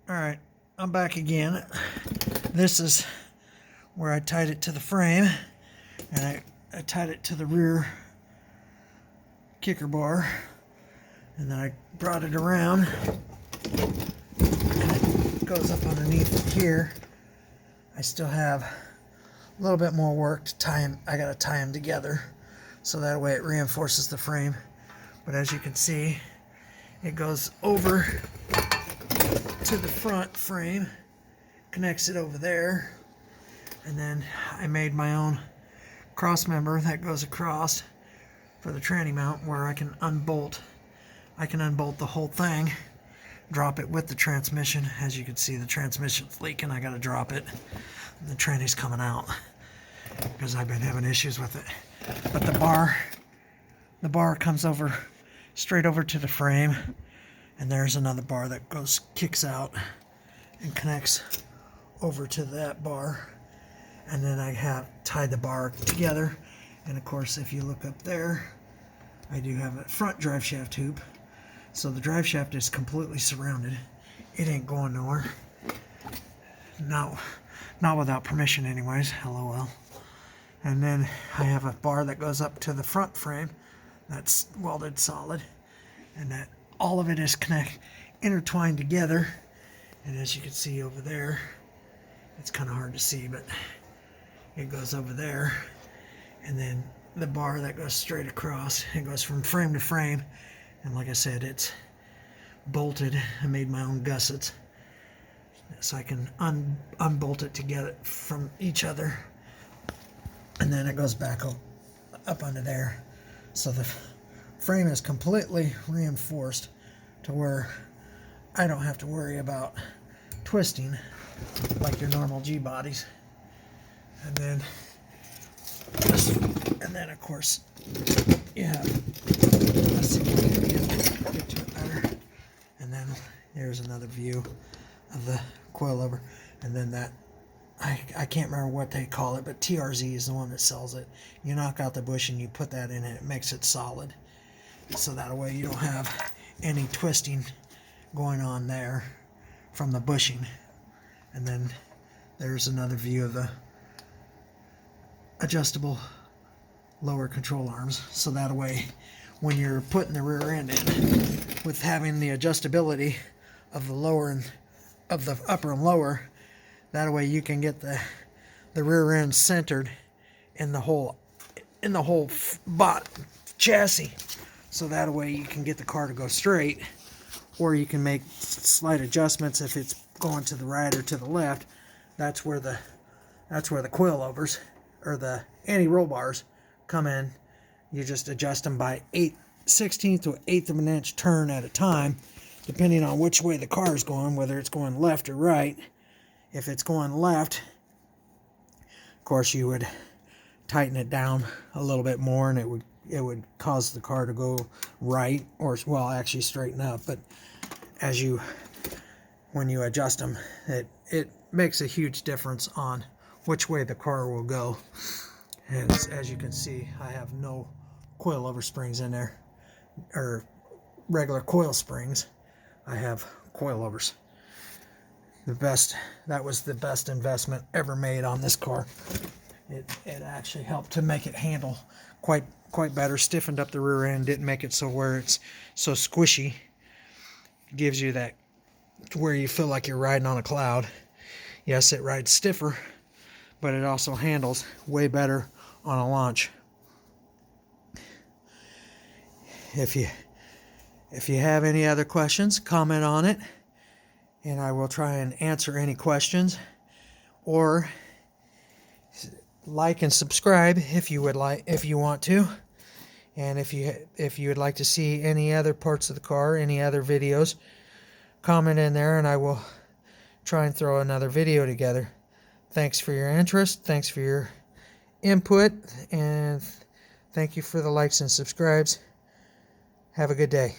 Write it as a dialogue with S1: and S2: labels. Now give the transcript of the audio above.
S1: Alright, I'm back again. This is where I tied it to the frame, and I tied it to the rear kicker bar, and then I brought it around, and it goes up underneath here. I still have a little bit more work to tie them. I gotta tie them together so that way it reinforces the frame. But as you can see, it goes over to the front frame, connects it over there, and then I made my own cross member that goes across for the tranny mount where I can unbolt the whole thing, drop it with the transmission. As you can see, the transmission's leaking. I gotta drop it, and the tranny's coming out because I've been having issues with it. But the bar comes over straight over to the frame, and there's another bar that kicks out and connects over to that bar, and then I have tied the bar together. And of course, if you look up there, I do have a front drive shaft tube, so the drive shaft is completely surrounded. It ain't going nowhere. No, not without permission anyways, LOL. And then I have a bar that goes up to the front frame that's welded solid, and that all of it is intertwined together. And as you can see over there, it's kind of hard to see, but it goes over there, and then the bar that goes straight across, it goes from frame to frame. And like I said, it's bolted. I made my own gussets so I can unbolt it together from each other, and then it goes back up under there. So the frame is completely reinforced to where I don't have to worry about twisting like your normal G bodies. And then of course you have, let's see if we can get to it better. And then there's another view of the coilover, and then that I can't remember what they call it, but TRZ is the one that sells it. You knock out the bushing, you put that in it, it makes it solid. So that way you don't have any twisting going on there from the bushing. And then there's another view of the adjustable lower control arms. So that way, when you're putting the rear end in, with having the adjustability of the lower and of the upper and lower, that way you can get the rear end centered in the whole chassis. So that way you can get the car to go straight, or you can make slight adjustments if it's going to the right or to the left. That's where the coilovers or the anti-roll bars come in. You just adjust them by 1/16 to 1/8 of an inch turn at a time, depending on which way the car is going, whether it's going left or right. If it's going left, of course you would tighten it down a little bit more, and it would cause the car to go right, or well, actually straighten up. But when you adjust them, it makes a huge difference on which way the car will go. And as you can see, I have no coilover springs in there, or regular coil springs. I have coilovers. That was the best investment ever made on this car. It actually helped to make it handle quite better, stiffened up the rear end, didn't make it so where it's so squishy. It gives you that to where you feel like you're riding on a cloud. Yes, it rides stiffer, but it also handles way better on a launch. If you have any other questions, comment on it, and I will try and answer any questions. Or like and subscribe if you want to. And if you would like to see any other parts of the car, any other videos, comment in there, and I will try and throw another video together. Thanks for your interest, thanks for your input, and thank you for the likes and subscribes. Have a good day.